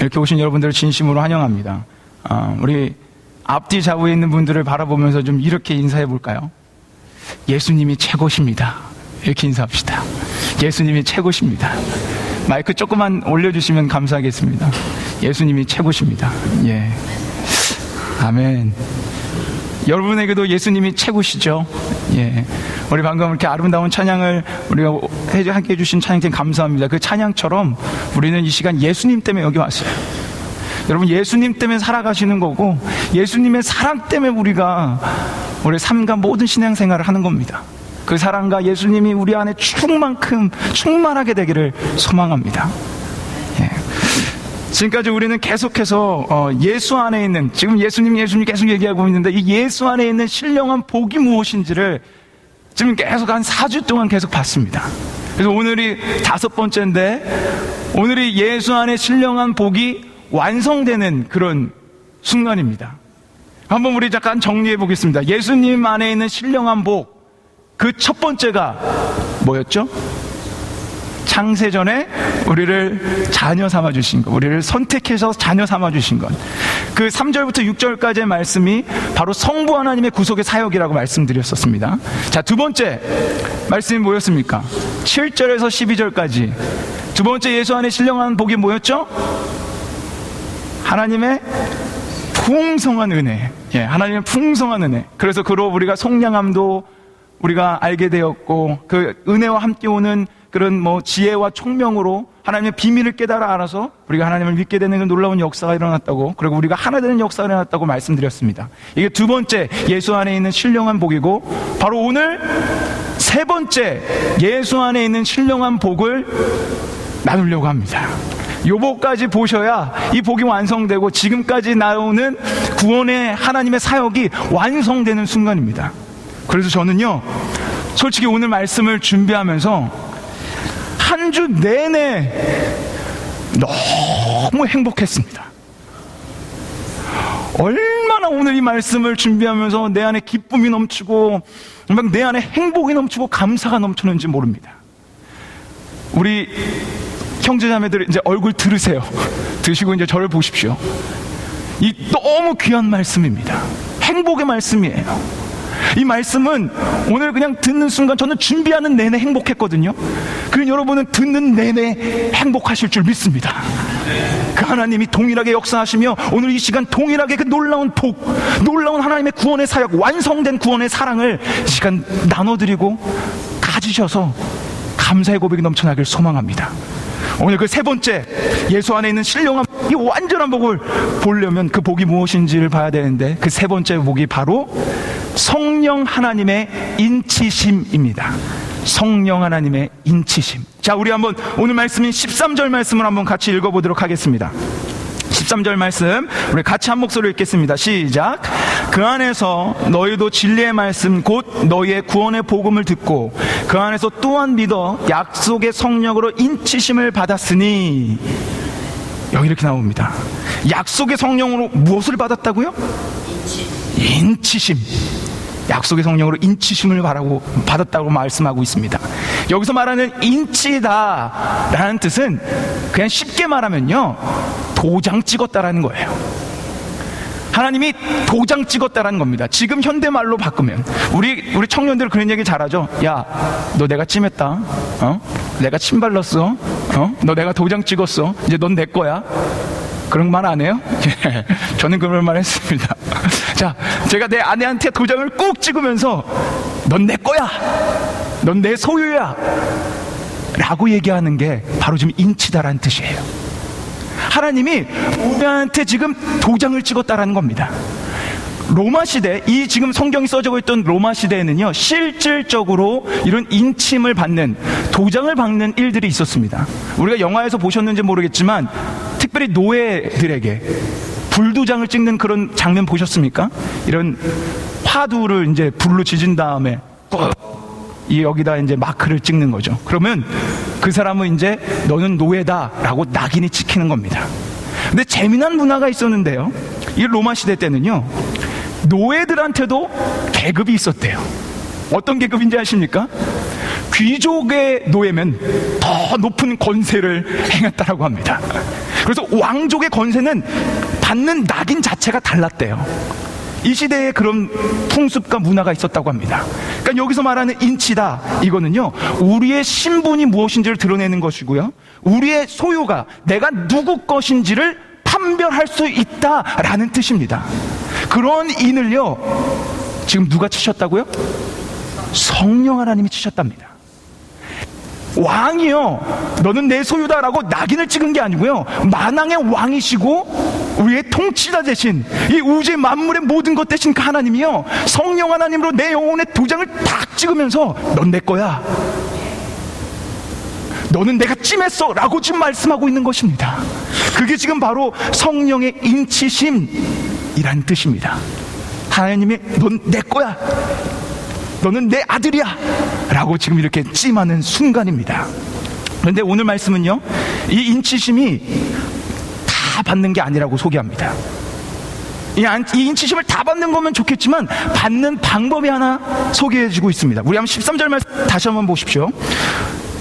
이렇게 오신 여러분들을 진심으로 환영합니다. 우리 앞뒤 좌우에 있는 분들을 바라보면서 좀 이렇게 인사해 볼까요? 예수님이 최고십니다. 이렇게 인사합시다. 예수님이 최고십니다. 마이크 조금만 올려주시면 감사하겠습니다. 예수님이 최고십니다. 예. 아멘. 여러분에게도 예수님이 최고시죠? 예. 우리 방금 이렇게 아름다운 찬양을 우리가 함께 해주신 찬양팀 감사합니다. 그 찬양처럼 우리는 이 시간 예수님 때문에 여기 왔어요. 여러분, 예수님 때문에 살아가시는 거고, 예수님의 사랑 때문에 우리가 우리 삶과 모든 신앙생활을 하는 겁니다. 그 사랑과 예수님이 우리 안에 충만하게 되기를 소망합니다. 예. 지금까지 우리는 계속해서 예수 안에 있는, 지금 예수님 계속 얘기하고 있는데, 이 예수 안에 있는 신령한 복이 무엇인지를 지금 계속 한 4주 동안 계속 봤습니다. 그래서 오늘이 5번째인데, 오늘이 예수 안에 신령한 복이 완성되는 그런 순간입니다. 한번 우리 잠깐 정리해 보겠습니다. 예수님 안에 있는 신령한 복, 그 첫 번째가 뭐였죠? 창세전에 우리를 자녀 삼아 주신 것, 우리를 선택해서 자녀 삼아 주신 것. 그 3절부터 6절까지의 말씀이 바로 성부 하나님의 구속의 사역이라고 말씀드렸었습니다. 자, 두 번째 말씀이 뭐였습니까? 7절에서 12절까지 두 번째 예수 안에 신령한 복이 뭐였죠? 하나님의 풍성한 은혜. 예, 하나님의 풍성한 은혜. 그래서 그로 우리가 속량함도 우리가 알게 되었고, 그 은혜와 함께 오는 그런 지혜와 총명으로 하나님의 비밀을 깨달아 알아서 우리가 하나님을 믿게 되는 그 놀라운 역사가 일어났다고, 그리고 우리가 하나 되는 역사가 일어났다고 말씀드렸습니다. 이게 두 번째 예수 안에 있는 신령한 복이고, 바로 오늘 세 번째 예수 안에 있는 신령한 복을 나누려고 합니다. 요 복까지 보셔야 이 복이 완성되고 지금까지 나오는 구원의 하나님의 사역이 완성되는 순간입니다. 그래서 저는요, 솔직히 오늘 말씀을 준비하면서 한 주 내내 너무 행복했습니다. 얼마나 오늘 이 말씀을 준비하면서 내 안에 기쁨이 넘치고 막 내 안에 행복이 넘치고 감사가 넘치는지 모릅니다. 우리 형제자매들 이제 얼굴 들으세요. 드시고 이제 저를 보십시오. 이 너무 귀한 말씀입니다. 행복의 말씀이에요. 이 말씀은 오늘 그냥 듣는 순간 저는 준비하는 내내 행복했거든요. 그럼 여러분은 듣는 내내 행복하실 줄 믿습니다. 그 하나님이 동일하게 역사하시며 오늘 이 시간 동일하게 그 놀라운 복, 놀라운 하나님의 구원의 사역, 완성된 구원의 사랑을 이 시간 나눠드리고 가지셔서 감사의 고백이 넘쳐나길 소망합니다. 오늘 그 세 번째 예수 안에 있는 신령한 이 완전한 복을 보려면 그 복이 무엇인지를 봐야 되는데, 그 세 번째 복이 바로 성령 하나님의 인치심입니다. 성령 하나님의 인치심. 자, 우리 한번 오늘 말씀인 13절 말씀을 한번 같이 읽어보도록 하겠습니다. 13절 말씀 우리 같이 한 목소리로 읽겠습니다. 시작. 그 안에서 너희도 진리의 말씀 곧 너희의 구원의 복음을 듣고 그 안에서 또한 믿어 약속의 성령으로 인치심을 받았으니, 여기 이렇게 나옵니다. 약속의 성령으로 무엇을 받았다고요? 인치심. 약속의 성령으로 인치심을 받았다고 말씀하고 있습니다. 여기서 말하는 인치다라는 뜻은 그냥 쉽게 말하면요, 도장 찍었다라는 거예요. 하나님이 도장 찍었다라는 겁니다. 지금 현대말로 바꾸면 우리 청년들 그런 얘기 잘하죠. 야, 너 내가 찜했다. 내가 침 발랐어. 너 내가 도장 찍었어. 이제 넌 내 거야. 그런 말 안 해요? 저는 그런 말 했습니다. 자, 제가 내 아내한테 도장을 꼭 찍으면서 넌 내 거야, 넌 내 소유야 라고 얘기하는 게 바로 지금 인치다라는 뜻이에요. 하나님이 우리한테 지금 도장을 찍었다라는 겁니다. 로마 시대, 이 지금 성경이 써지고 있던 로마 시대에는요, 실질적으로 이런 인침을 받는, 도장을 받는 일들이 있었습니다. 우리가 영화에서 보셨는지 모르겠지만 특별히 노예들에게 불도장을 찍는 그런 장면 보셨습니까? 이런 화두를 이제 불로 지진 다음에 여기다 이제 마크를 찍는 거죠. 그러면 그 사람은 이제 너는 노예다라고 낙인이 찍히는 겁니다. 근데 재미난 문화가 있었는데요, 이 로마 시대 때는요, 노예들한테도 계급이 있었대요. 어떤 계급인지 아십니까? 귀족의 노예면 더 높은 권세를 행했다라고 합니다. 그래서 왕족의 권세는 받는 낙인 자체가 달랐대요. 이 시대에 그런 풍습과 문화가 있었다고 합니다. 그러니까 여기서 말하는 인치다, 이거는요, 우리의 신분이 무엇인지를 드러내는 것이고요, 우리의 소유가 내가 누구 것인지를 판별할 수 있다라는 뜻입니다. 그런 인을요, 지금 누가 치셨다고요? 성령 하나님이 치셨답니다. 왕이요, 너는 내 소유다라고 낙인을 찍은 게 아니고요, 만왕의 왕이시고 우리의 통치자 대신 이 우주의 만물의 모든 것 대신 그 하나님이요, 성령 하나님으로 내 영혼의 도장을 딱 찍으면서 넌 내 거야, 너는 내가 찜했어 라고 지금 말씀하고 있는 것입니다. 그게 지금 바로 성령의 인치심이란 뜻입니다. 하나님이 넌 내 거야, 너는 내 아들이야 라고 지금 이렇게 찜하는 순간입니다. 그런데 오늘 말씀은요, 이 인치심이 다 받는 게 아니라고 소개합니다. 이 인치심을 다 받는 거면 좋겠지만 받는 방법이 하나 소개해주고 있습니다. 우리 한번 13절 말씀 다시 한번 보십시오.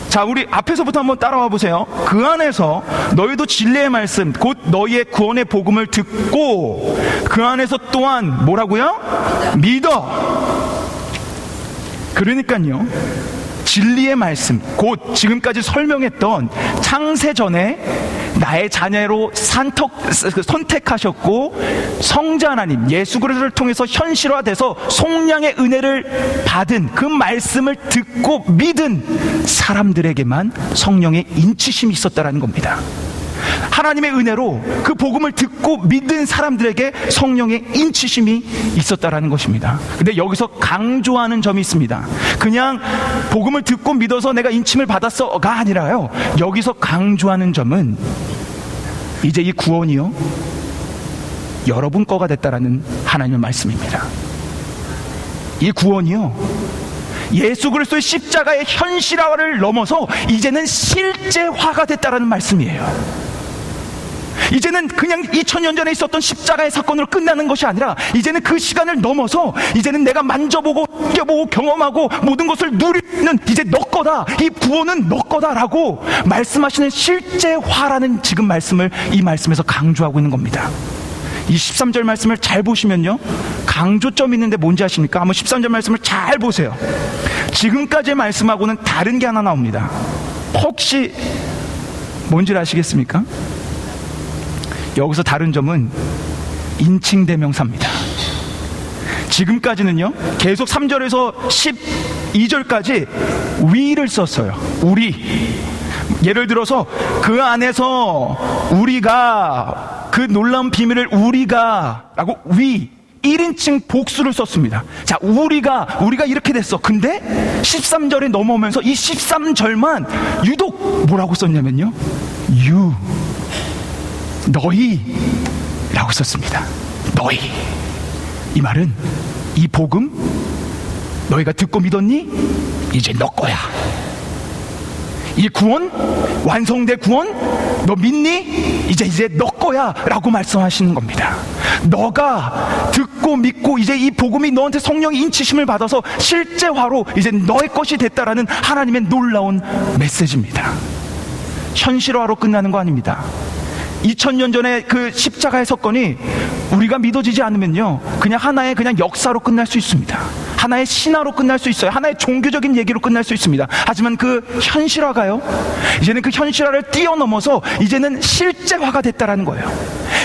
자, 우리 앞에서부터 한번 따라와 보세요. 그 안에서 너희도 진리의 말씀 곧 너희의 구원의 복음을 듣고 그 안에서 또한 뭐라고요? 믿어. 그러니까요, 진리의 말씀 곧 지금까지 설명했던 창세 전에 나의 자녀로 선택하셨고 성자 하나님 예수 그리스도를 통해서 현실화돼서 속량의 은혜를 받은 그 말씀을 듣고 믿은 사람들에게만 성령의 인치심이 있었다라는 겁니다. 하나님의 은혜로 그 복음을 듣고 믿은 사람들에게 성령의 인치심이 있었다라는 것입니다. 근데 여기서 강조하는 점이 있습니다. 그냥 복음을 듣고 믿어서 내가 인침을 받았어가 아니라요, 여기서 강조하는 점은 이제 이 구원이요, 여러분 거가 됐다라는 하나님의 말씀입니다. 이 구원이요, 예수 그리스도의 십자가의 현실화를 넘어서 이제는 실제화가 됐다라는 말씀이에요. 이제는 그냥 2000년 전에 있었던 십자가의 사건으로 끝나는 것이 아니라 이제는 그 시간을 넘어서 이제는 내가 만져보고 느껴보고 경험하고 모든 것을 누리는 이제 너 거다, 이 구원은 너 거다라고 말씀하시는 실제화라는 지금 말씀을 이 말씀에서 강조하고 있는 겁니다. 이 13절 말씀을 잘 보시면요, 강조점이 있는데 뭔지 아십니까? 한번 13절 말씀을 잘 보세요. 지금까지의 말씀하고는 다른 게 하나 나옵니다. 혹시 뭔지 아시겠습니까? 여기서 다른 점은 인칭대명사입니다. 지금까지는요, 계속 3절에서 12절까지 we를 썼어요. 우리. 예를 들어서 그 안에서 우리가 그 놀라운 비밀을 우리가 라고 we 1인칭 복수를 썼습니다. 자, 우리가 이렇게 됐어. 근데 13절에 넘어오면서 이 13절만 유독 뭐라고 썼냐면요, you, 너희라고 썼습니다. 너희. 이 말은 이 복음 너희가 듣고 믿었니? 이제 너 거야. 이 구원, 완성된 구원 너 믿니? 이제 너 거야 라고 말씀하시는 겁니다. 너가 듣고 믿고 이제 이 복음이 너한테 성령의 인치심을 받아서 실제화로 이제 너의 것이 됐다라는 하나님의 놀라운 메시지입니다. 현실화로 끝나는 거 아닙니다. 2000년 전에 그 십자가의 사건이 우리가 믿어지지 않으면요, 그냥 하나의 그냥 역사로 끝날 수 있습니다. 하나의 신화로 끝날 수 있어요. 하나의 종교적인 얘기로 끝날 수 있습니다. 하지만 그 현실화가요, 이제는 그 현실화를 뛰어넘어서 이제는 실제화가 됐다라는 거예요.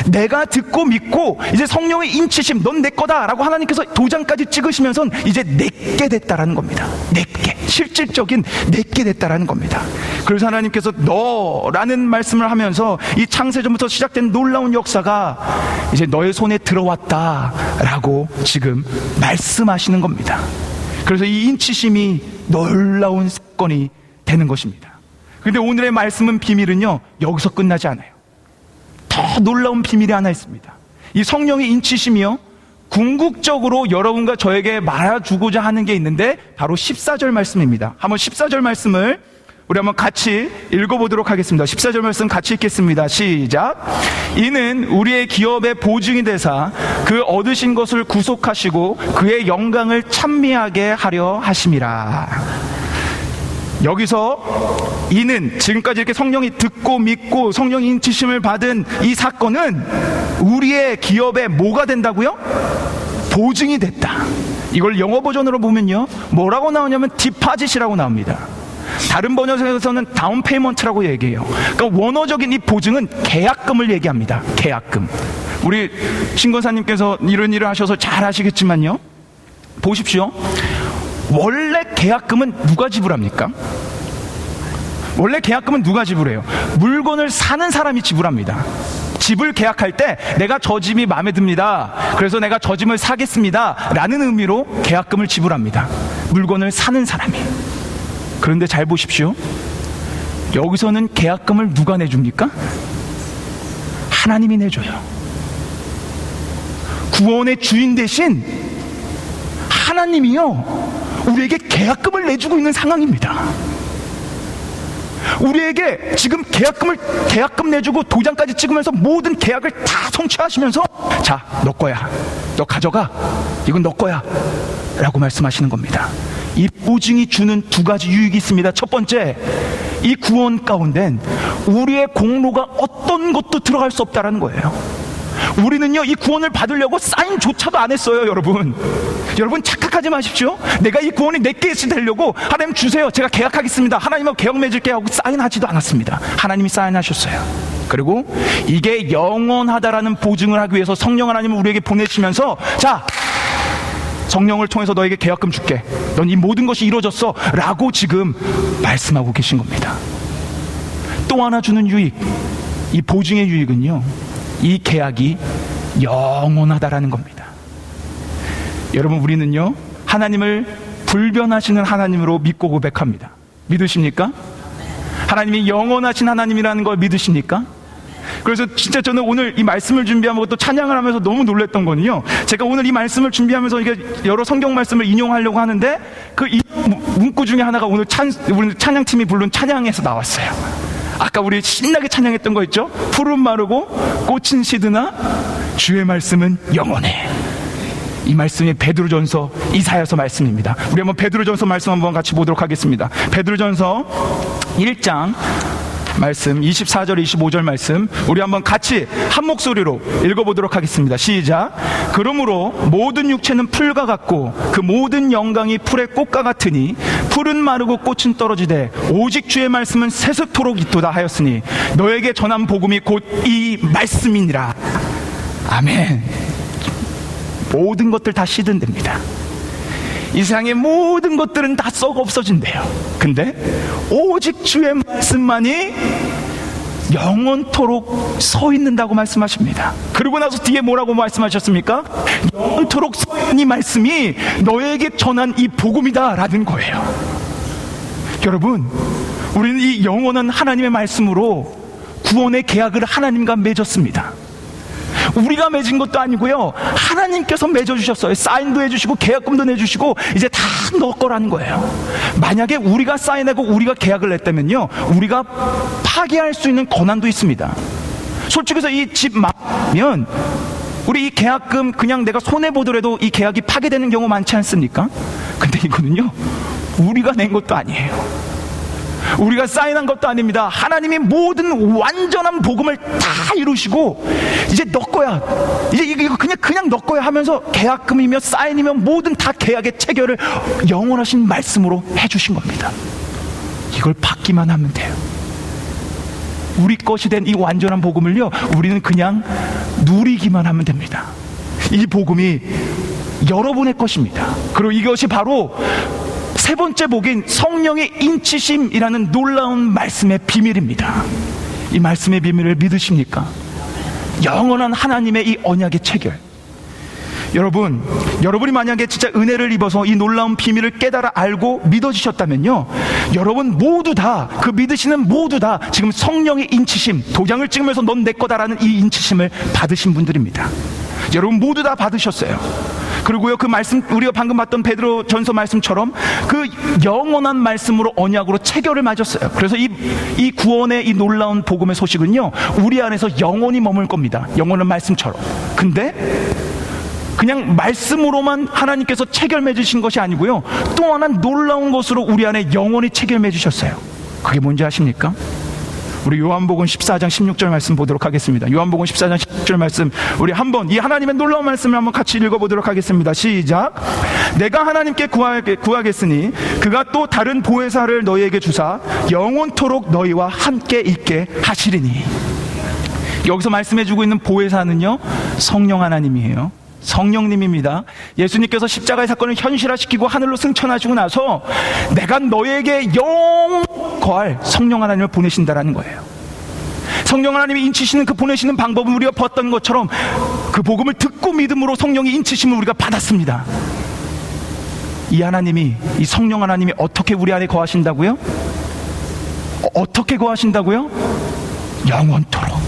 내가 듣고 믿고 이제 성령의 인치심, 넌 내 거다라고 하나님께서 도장까지 찍으시면서 이제 내게 됐다라는 겁니다. 내게, 실질적인 내게 됐다라는 겁니다. 그래서 하나님께서 너라는 말씀을 하면서 이 창세전부터 시작된 놀라운 역사가 이제 너의 손에 들어왔다라고 지금 말씀하시는 겁니다. 그래서 이 인치심이 놀라운 사건이 되는 것입니다. 그런데 오늘의 말씀은, 비밀은요, 여기서 끝나지 않아요. 더 놀라운 비밀이 하나 있습니다. 이 성령의 인치심이요, 궁극적으로 여러분과 저에게 말해주고자 하는 게 있는데 바로 14절 말씀입니다. 한번 14절 말씀을 우리 한번 같이 읽어보도록 하겠습니다. 14절 말씀 같이 읽겠습니다. 시작. 이는 우리의 기업의 보증이 되사 그 얻으신 것을 구속하시고 그의 영광을 찬미하게 하려 하심이라. 여기서 이는 지금까지 이렇게 성령이 듣고 믿고 성령 인치심을 받은 이 사건은 우리의 기업에 뭐가 된다고요? 보증이 됐다. 이걸 영어 버전으로 보면요, 뭐라고 나오냐면 디파짓이라고 나옵니다. 다른 번역에서는 다운 페이먼트라고 얘기해요. 그러니까 원어적인 이 보증은 계약금을 얘기합니다. 계약금. 우리 신권사님께서 이런 일을 하셔서 잘 아시겠지만요, 보십시오. 원래 계약금은 누가 지불합니까? 원래 계약금은 누가 지불해요? 물건을 사는 사람이 지불합니다. 집을 계약할 때 내가 저 집이 마음에 듭니다, 그래서 내가 저 집을 사겠습니다 라는 의미로 계약금을 지불합니다. 물건을 사는 사람이. 그런데 잘 보십시오. 여기서는 계약금을 누가 내줍니까? 하나님이 내줘요. 구원의 주인 대신 하나님이요, 우리에게 계약금을 내주고 있는 상황입니다. 우리에게 지금 계약금 내주고 도장까지 찍으면서 모든 계약을 다 성취하시면서, 자, 너 거야, 너 가져가, 이건 너 거야 라고 말씀하시는 겁니다. 이 보증이 주는 두 가지 유익이 있습니다. 첫 번째, 이 구원 가운데는 우리의 공로가 어떤 것도 들어갈 수 없다라는 거예요. 우리는요, 이 구원을 받으려고 사인조차도 안 했어요. 여러분 착각하지 마십시오. 내가 이 구원이 내게 되려고 하나님 주세요, 제가 계약하겠습니다, 하나님하고 계약 맺을게 하고 사인하지도 않았습니다. 하나님이 사인하셨어요. 그리고 이게 영원하다라는 보증을 하기 위해서 성령 하나님을 우리에게 보내시면서, 자, 성령을 통해서 너에게 계약금 줄게, 넌 이 모든 것이 이루어졌어 라고 지금 말씀하고 계신 겁니다. 또 하나 주는 유익, 이 보증의 유익은요, 이 계약이 영원하다라는 겁니다. 여러분, 우리는요, 하나님을 불변하시는 하나님으로 믿고 고백합니다. 믿으십니까? 하나님이 영원하신 하나님이라는 걸 믿으십니까? 그래서 진짜 저는 오늘 이 말씀을 준비하면서 또 찬양을 하면서 너무 놀랐던 거는요, 제가 오늘 이 말씀을 준비하면서 이게 여러 성경 말씀을 인용하려고 하는데 그 문구 중에 하나가 오늘 우리 찬양팀이 부른 찬양에서 나왔어요. 아까 우리 신나게 찬양했던 거 있죠? 푸른 마르고 꽃은 시드나 주의 말씀은 영원해. 이 말씀이 베드로전서 이사야서 말씀입니다. 우리 한번 베드로전서 말씀 한번 같이 보도록 하겠습니다. 베드로전서 1장 말씀 24절 25절 말씀 우리 한번 같이 한 목소리로 읽어보도록 하겠습니다. 시작. 그러므로 모든 육체는 풀과 같고 그 모든 영광이 풀의 꽃과 같으니 풀은 마르고 꽃은 떨어지되 오직 주의 말씀은 세습토록 있도다 하였으니 너에게 전한 복음이 곧 이 말씀이니라. 아멘. 모든 것들 다 시든답니다. 이 세상의 모든 것들은 다 썩어 없어진대요. 근데 오직 주의 말씀만이 영원토록 서 있는다고 말씀하십니다. 그리고 나서 뒤에 뭐라고 말씀하셨습니까? 영원토록 서 있는 이 말씀이 너에게 전한 이 복음이다 라는 거예요. 여러분, 우리는 이 영원한 하나님의 말씀으로 구원의 계약을 하나님과 맺었습니다. 우리가 맺은 것도 아니고요, 하나님께서 맺어주셨어요. 사인도 해주시고 계약금도 내주시고 이제 다 너 거라는 거예요. 만약에 우리가 사인하고 우리가 계약을 냈다면요, 우리가 파기할 수 있는 권한도 있습니다. 솔직히 해서 이 집 망하면 우리 이 계약금 그냥 내가 손해보더라도 이 계약이 파기되는 경우 많지 않습니까? 근데 이거는요, 우리가 낸 것도 아니에요. 우리가 사인한 것도 아닙니다. 하나님이 모든 완전한 복음을 다 이루시고 이제 너 거야, 이제 이거 그냥 너 거야 하면서 계약금이며 사인이며 모든 다 계약의 체결을 영원하신 말씀으로 해주신 겁니다. 이걸 받기만 하면 돼요. 우리 것이 된 이 완전한 복음을요, 우리는 그냥 누리기만 하면 됩니다. 이 복음이 여러분의 것입니다. 그리고 이것이 바로 세 번째 복인 성령의 인치심이라는 놀라운 말씀의 비밀입니다. 이 말씀의 비밀을 믿으십니까? 영원한 하나님의 이 언약의 체결. 여러분이 만약에 진짜 은혜를 입어서 이 놀라운 비밀을 깨달아 알고 믿어지셨다면요, 여러분 모두 다, 그 믿으시는 모두 다 지금 성령의 인치심, 도장을 찍으면서 넌 내 거다라는 이 인치심을 받으신 분들입니다. 여러분 모두 다 받으셨어요. 그리고요, 그 말씀, 우리가 방금 봤던 베드로전서 말씀처럼 그 영원한 말씀으로 언약으로 체결을 맺었어요. 그래서 이 구원의 이 놀라운 복음의 소식은요, 우리 안에서 영원히 머물 겁니다. 영원한 말씀처럼. 근데 그냥 말씀으로만 하나님께서 체결 맺으신 것이 아니고요, 또 하나 놀라운 것으로 우리 안에 영원히 체결 맺으셨어요. 그게 뭔지 아십니까? 우리 요한복음 14장 16절 말씀 보도록 하겠습니다. 요한복음 14장 16절 말씀, 우리 한번 이 하나님의 놀라운 말씀을 한번 같이 읽어보도록 하겠습니다. 시작. 내가 하나님께 구하겠으니 그가 또 다른 보혜사를 너희에게 주사 영원토록 너희와 함께 있게 하시리니. 여기서 말씀해주고 있는 보혜사는요, 성령 하나님이에요. 성령님입니다. 예수님께서 십자가의 사건을 현실화시키고 하늘로 승천하시고 나서 내가 너에게 영원히 거할 성령 하나님을 보내신다라는 거예요. 성령 하나님이 인치시는 그 보내시는 방법은 우리가 봤던 것처럼 그 복음을 듣고 믿음으로 성령이 인치심을 우리가 받았습니다. 이 하나님이, 이 성령 하나님이 어떻게 우리 안에 거하신다고요? 어떻게 거하신다고요? 영원토록.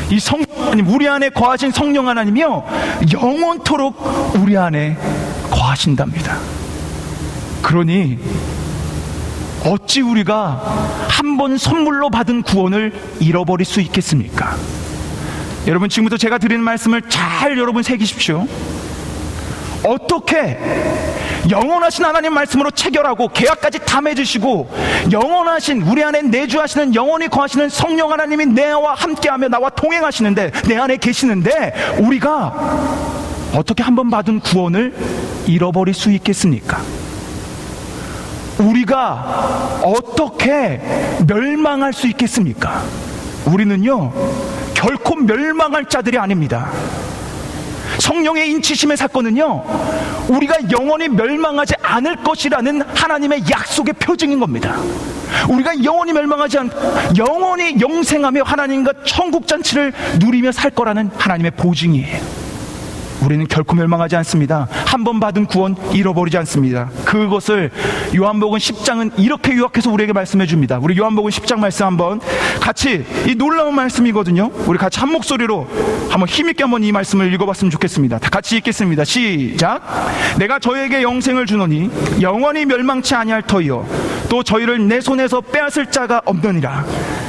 이 성령 하나님, 우리 안에 거하신 성령 하나님이요, 영원토록 우리 안에 거하신답니다. 그러니 어찌 우리가 한 번 선물로 받은 구원을 잃어버릴 수 있겠습니까? 여러분, 지금부터 제가 드리는 말씀을 잘 여러분 새기십시오. 어떻게 영원하신 하나님 말씀으로 체결하고 계약까지 다 맺으시고 영원하신, 우리 안에 내주하시는, 영원히 거하시는 성령 하나님이 나와 함께하며 나와 동행하시는데, 내 안에 계시는데 우리가 어떻게 한 번 받은 구원을 잃어버릴 수 있겠습니까? 우리가 어떻게 멸망할 수 있겠습니까? 우리는요, 결코 멸망할 자들이 아닙니다. 성령의 인치심의 사건은요, 우리가 영원히 멸망하지 않을 것이라는 하나님의 약속의 표징인 겁니다. 우리가 영원히 멸망하지 않고 영원히 영생하며 하나님과 천국잔치를 누리며 살 거라는 하나님의 보증이에요. 우리는 결코 멸망하지 않습니다. 한 번 받은 구원 잃어버리지 않습니다. 그것을 요한복음 10장은 이렇게 요약해서 우리에게 말씀해 줍니다. 우리 요한복음 10장 말씀 한번 같이, 이 놀라운 말씀이거든요. 우리 같이 한 목소리로 한번 힘있게 한번 이 말씀을 읽어봤으면 좋겠습니다. 다 같이 읽겠습니다. 시작. 내가 저에게 영생을 주노니 영원히 멸망치 아니할 터이요 또 저희를 내 손에서 빼앗을 자가 없느니라.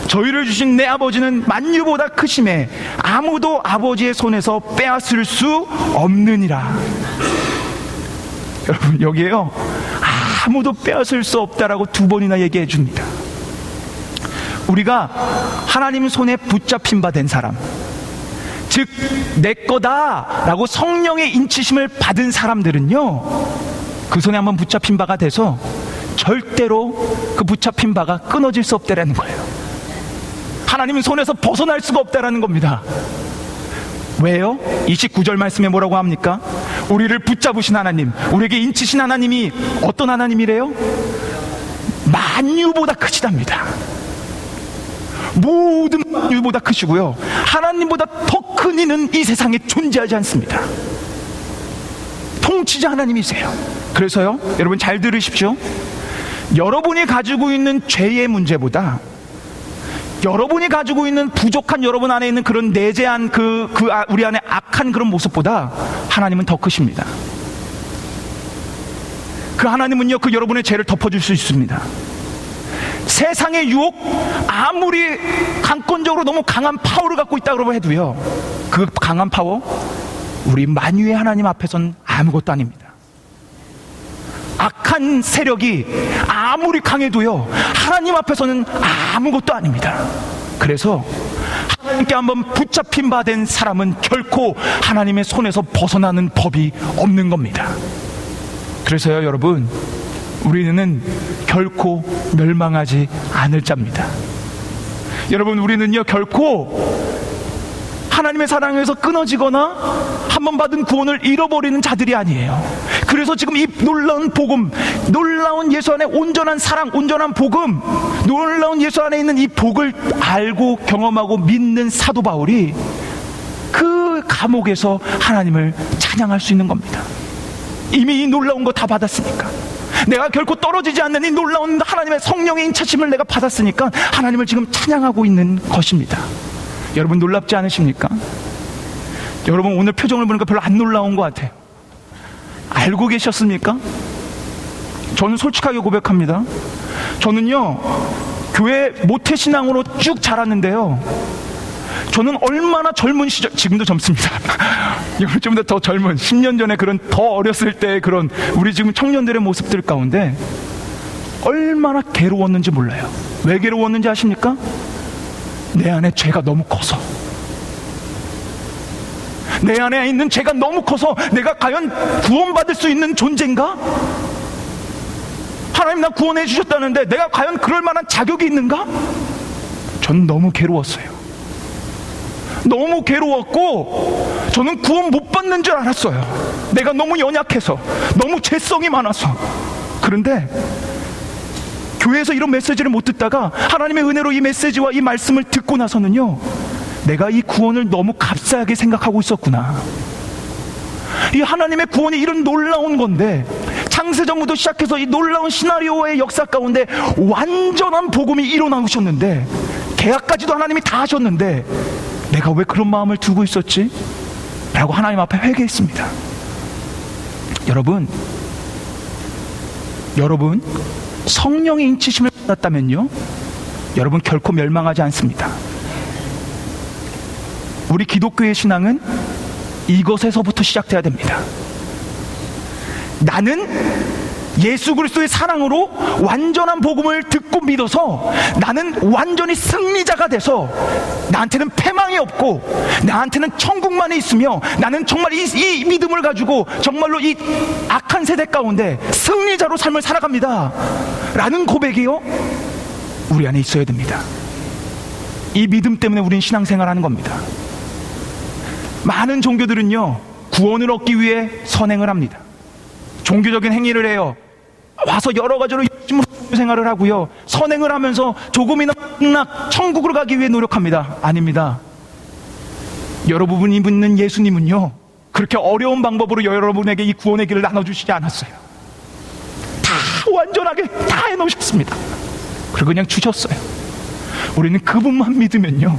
저희를 주신 내 아버지는 만유보다 크심에 아무도 아버지의 손에서 빼앗을 수 없느니라. 여러분, 여기에요, 아무도 빼앗을 수 없다라고 두 번이나 얘기해 줍니다. 우리가 하나님 손에 붙잡힌 바 된 사람, 즉 내 거다라고 성령의 인치심을 받은 사람들은요, 그 손에 한번 붙잡힌 바가 돼서 절대로 그 붙잡힌 바가 끊어질 수 없다라는 거예요. 하나님은 손에서 벗어날 수가 없다라는 겁니다. 왜요? 29절 말씀에 뭐라고 합니까? 우리를 붙잡으신 하나님, 우리에게 인치신 하나님이 어떤 하나님이래요? 만유보다 크시답니다. 모든 만유보다 크시고요, 하나님보다 더 큰 이는 이 세상에 존재하지 않습니다. 통치자 하나님이세요. 그래서요, 여러분 잘 들으십시오. 여러분이 가지고 있는 죄의 문제보다, 여러분이 가지고 있는 부족한, 여러분 안에 있는 그런 내재한 우리 안에 악한 그런 모습보다 하나님은 더 크십니다. 그 하나님은요, 그 여러분의 죄를 덮어줄 수 있습니다. 세상의 유혹, 아무리 강권적으로 너무 강한 파워를 갖고 있다고 해도요, 그 강한 파워, 우리 만유의 하나님 앞에서는 아무것도 아닙니다. 악한 세력이 아무리 강해도요, 하나님 앞에서는 아무것도 아닙니다. 그래서 하나님께 한번 붙잡힌 바 된 사람은 결코 하나님의 손에서 벗어나는 법이 없는 겁니다. 그래서요, 여러분, 우리는 결코 멸망하지 않을 자입니다. 여러분, 우리는요, 결코 하나님의 사랑에서 끊어지거나 한 번 받은 구원을 잃어버리는 자들이 아니에요. 그래서 지금 이 놀라운 복음, 놀라운 예수 안에 온전한 사랑, 온전한 복음, 놀라운 예수 안에 있는 이 복을 알고 경험하고 믿는 사도 바울이 그 감옥에서 하나님을 찬양할 수 있는 겁니다. 이미 이 놀라운 거 다 받았으니까, 내가 결코 떨어지지 않는 이 놀라운 하나님의 성령의 인차심을 내가 받았으니까 하나님을 지금 찬양하고 있는 것입니다. 여러분, 놀랍지 않으십니까? 여러분, 오늘 표정을 보니까 별로 안 놀라운 것 같아요. 알고 계셨습니까? 저는 솔직하게 고백합니다. 저는요, 교회 모태신앙으로 쭉 자랐는데요, 저는 얼마나 젊은 시절, 지금도 젊습니다. 좀 더 젊은 10년 전에 그런 더 어렸을 때 그런 우리 지금 청년들의 모습들 가운데 얼마나 괴로웠는지 몰라요. 왜 괴로웠는지 아십니까? 내 안에 죄가 너무 커서, 내 안에 있는 죄가 너무 커서 내가 과연 구원받을 수 있는 존재인가? 하나님 나 구원해 주셨다는데 내가 과연 그럴 만한 자격이 있는가? 전 너무 괴로웠어요. 너무 괴로웠고 저는 구원 못 받는 줄 알았어요. 내가 너무 연약해서, 너무 죄성이 많아서. 그런데 교회에서 이런 메시지를 못 듣다가 하나님의 은혜로 이 메시지와 이 말씀을 듣고 나서는요, 내가 이 구원을 너무 값싸게 생각하고 있었구나. 이 하나님의 구원이 이런 놀라운 건데, 창세전부터 시작해서 이 놀라운 시나리오의 역사 가운데 완전한 복음이 일어나셨는데, 계약까지도 하나님이 다 하셨는데 내가 왜 그런 마음을 두고 있었지? 라고 하나님 앞에 회개했습니다. 여러분 성령의 인치심을 받았다면요, 여러분 결코 멸망하지 않습니다. 우리 기독교의 신앙은 이것에서부터 시작돼야 됩니다. 나는 예수 그리스도의 사랑으로 완전한 복음을 듣고 믿어서 나는 완전히 승리자가 돼서 나한테는 패망이 없고 나한테는 천국만이 있으며 나는 정말 이 믿음을 가지고 정말로 이 악한 세대 가운데 승리자로 삶을 살아갑니다 라는 고백이요, 우리 안에 있어야 됩니다. 이 믿음 때문에 우리는 신앙생활하는 겁니다. 많은 종교들은요, 구원을 얻기 위해 선행을 합니다. 종교적인 행위를 해요. 와서 여러 가지로 열심히 생활을 하고요, 선행을 하면서 조금이나 천국으로 가기 위해 노력합니다. 아닙니다. 여러분이 믿는 예수님은요, 그렇게 어려운 방법으로 여러분에게 이 구원의 길을 나눠주시지 않았어요. 다 완전하게 다 해놓으셨습니다. 그리고 그냥 주셨어요. 우리는 그분만 믿으면요,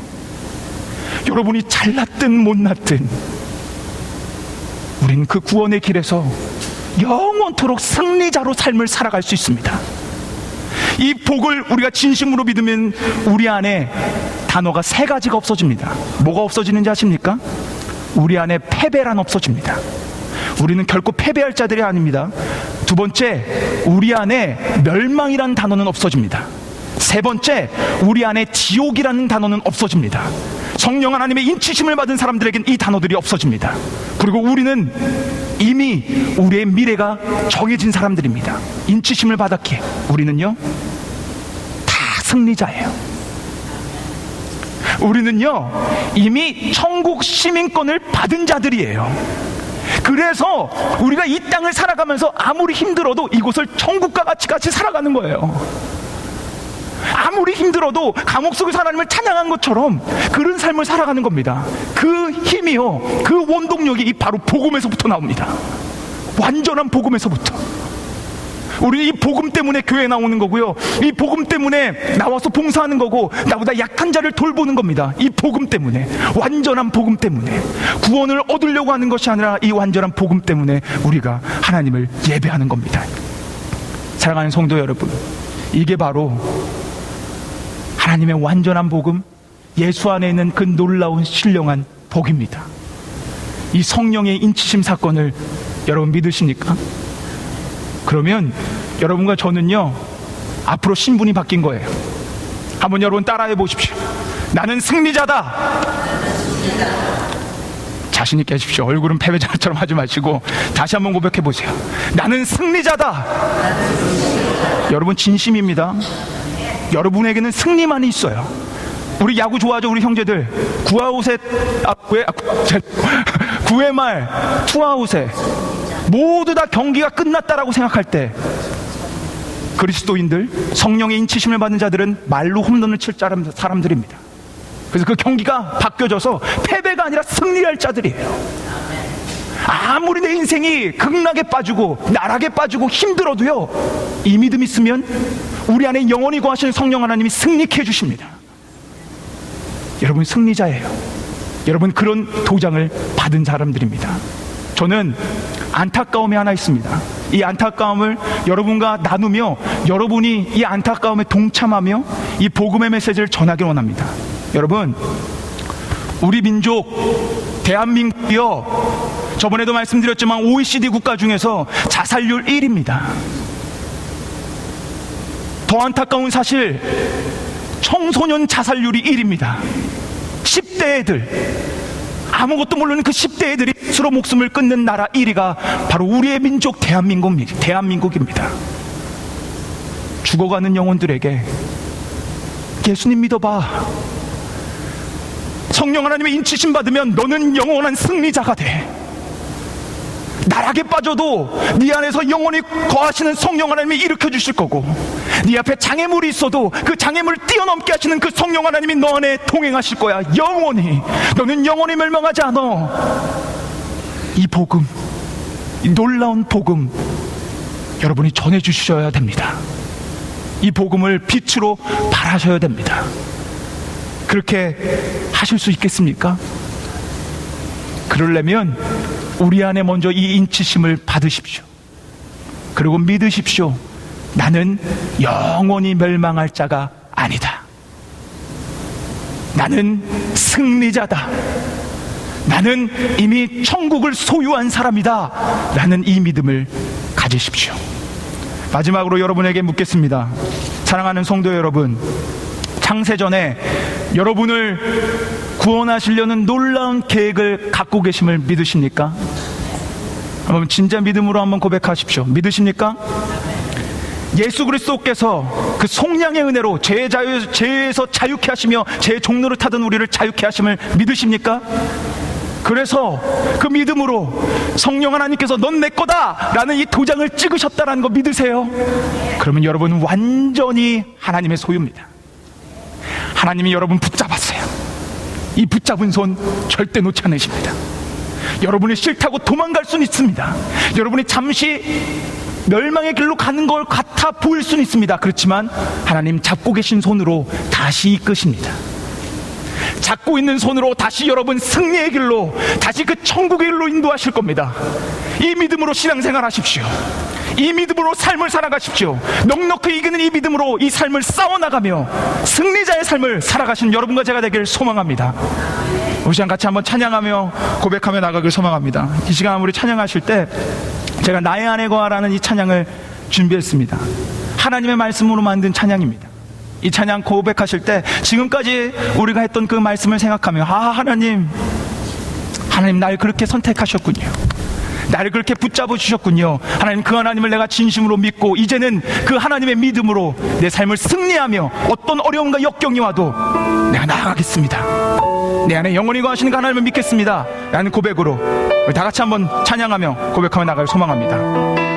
여러분이 잘났든 못났든 우리는 그 구원의 길에서 영원토록 승리자로 삶을 살아갈 수 있습니다. 이 복을 우리가 진심으로 믿으면 우리 안에 단어가 세 가지가 없어집니다. 뭐가 없어지는지 아십니까? 우리 안에 패배란 없어집니다. 우리는 결코 패배할 자들이 아닙니다. 두 번째, 우리 안에 멸망이라는 단어는 없어집니다. 세 번째, 우리 안에 지옥이라는 단어는 없어집니다. 성령 하나님의 인치심을 받은 사람들에겐 이 단어들이 없어집니다. 그리고 우리는 이미 우리의 미래가 정해진 사람들입니다. 인치심을 받았기에 우리는요, 다 승리자예요. 우리는요, 이미 천국 시민권을 받은 자들이에요. 그래서 우리가 이 땅을 살아가면서 아무리 힘들어도 이곳을 천국과 같이 살아가는 거예요. 아무리 힘들어도 감옥 속에서 하나님을 찬양한 것처럼 그런 삶을 살아가는 겁니다. 그 힘이요, 그 원동력이 바로 복음에서부터 나옵니다. 완전한 복음에서부터. 우리 이 복음 때문에 교회에 나오는 거고요, 이 복음 때문에 나와서 봉사하는 거고, 나보다 약한 자를 돌보는 겁니다. 이 복음 때문에, 완전한 복음 때문에. 구원을 얻으려고 하는 것이 아니라 이 완전한 복음 때문에 우리가 하나님을 예배하는 겁니다. 사랑하는 성도 여러분, 이게 바로 하나님의 완전한 복음, 예수 안에 있는 그 놀라운 신령한 복입니다. 이 성령의 인치심 사건을 여러분 믿으십니까? 그러면 여러분과 저는요, 앞으로 신분이 바뀐 거예요. 한번 여러분 따라해 보십시오. 나는 승리자다. 자신 있게 하십시오. 얼굴은 패배자처럼 하지 마시고 다시 한번 고백해 보세요. 나는 승리자다. 여러분 진심입니다. 여러분에게는 승리만이 있어요. 우리 야구 좋아하죠? 우리 형제들. 9회 말 투아웃에 모두 다 경기가 끝났다라고 생각할 때, 그리스도인들, 성령의 인치심을 받은 자들은 말로 홈런을 칠 사람들입니다. 그래서 그 경기가 바뀌어져서 패배가 아니라 승리할 자들이에요. 아무리 내 인생이 극락에 빠지고 나락에 빠지고 힘들어도요, 이 믿음 있으면 우리 안에 영원히 거하시는 성령 하나님이 승리케 해주십니다. 여러분 승리자예요. 여러분 그런 도장을 받은 사람들입니다. 저는 안타까움이 하나 있습니다. 이 안타까움을 여러분과 나누며 여러분이 이 안타까움에 동참하며 이 복음의 메시지를 전하기 원합니다. 여러분, 우리 민족 대한민국이요, 저번에도 말씀드렸지만 OECD 국가 중에서 자살률 1위입니다. 더 안타까운 사실, 청소년 자살률이 1위입니다. 10대 애들, 아무것도 모르는 그 10대 애들이 스스로 목숨을 끊는 나라 1위가 바로 우리의 민족 대한민국입니다. 죽어가는 영혼들에게 예수님 믿어봐, 성령 하나님의 인치심 받으면 너는 영원한 승리자가 돼. 나락에 빠져도 네 안에서 영원히 거하시는 성령 하나님이 일으켜 주실 거고, 네 앞에 장애물이 있어도 그 장애물을 뛰어넘게 하시는 그 성령 하나님이 너 안에 동행하실 거야. 영원히. 너는 영원히 멸망하지 않아. 이 복음, 이 놀라운 복음 여러분이 전해주셔야 됩니다. 이 복음을 빛으로 발하셔야 됩니다. 그렇게 하실 수 있겠습니까? 그러려면 우리 안에 먼저 이 인치심을 받으십시오. 그리고 믿으십시오. 나는 영원히 멸망할 자가 아니다. 나는 승리자다. 나는 이미 천국을 소유한 사람이다. 라는 이 믿음을 가지십시오. 마지막으로 여러분에게 묻겠습니다. 사랑하는 성도 여러분, 창세전에 여러분을 구원하시려는 놀라운 계획을 갖고 계심을 믿으십니까? 여러분 진짜 믿음으로 한번 고백하십시오. 믿으십니까? 예수 그리스도께서 그 속량의 은혜로 죄에서 자유케 하시며 죄의 종로를 타던 우리를 자유케 하심을 믿으십니까? 그래서 그 믿음으로 성령 하나님께서 넌 내 거다 라는 이 도장을 찍으셨다라는 거 믿으세요? 그러면 여러분은 완전히 하나님의 소유입니다. 하나님이 여러분 붙잡았어요. 이 붙잡은 손 절대 놓지 않으십니다. 여러분이 싫다고 도망갈 수는 있습니다. 여러분이 잠시 멸망의 길로 가는 걸 같아 보일 수는 있습니다. 그렇지만 하나님 잡고 계신 손으로 다시 이끄십니다. 잡고 있는 손으로 다시 여러분 승리의 길로, 다시 그 천국의 길로 인도하실 겁니다. 이 믿음으로 신앙생활 하십시오. 이 믿음으로 삶을 살아가십시오. 넉넉히 이기는 이 믿음으로 이 삶을 싸워나가며 승리자의 삶을 살아가시는 여러분과 제가 되길 소망합니다. 우리 시간 같이 한번 찬양하며 고백하며 나가길 소망합니다. 이 시간 우리 찬양하실 때 제가 나의 안에 거하라는 이 찬양을 준비했습니다. 하나님의 말씀으로 만든 찬양입니다. 이 찬양 고백하실 때 지금까지 우리가 했던 그 말씀을 생각하며 하나님 날 그렇게 선택하셨군요. 나를 그렇게 붙잡아 주셨군요. 하나님, 그 하나님을 내가 진심으로 믿고 이제는 그 하나님의 믿음으로 내 삶을 승리하며 어떤 어려움과 역경이 와도 내가 나아가겠습니다. 내 안에 영원히 거하시는 그 하나님을 믿겠습니다 라는 고백으로 우리 다 같이 한번 찬양하며 고백하며 나갈 소망합니다.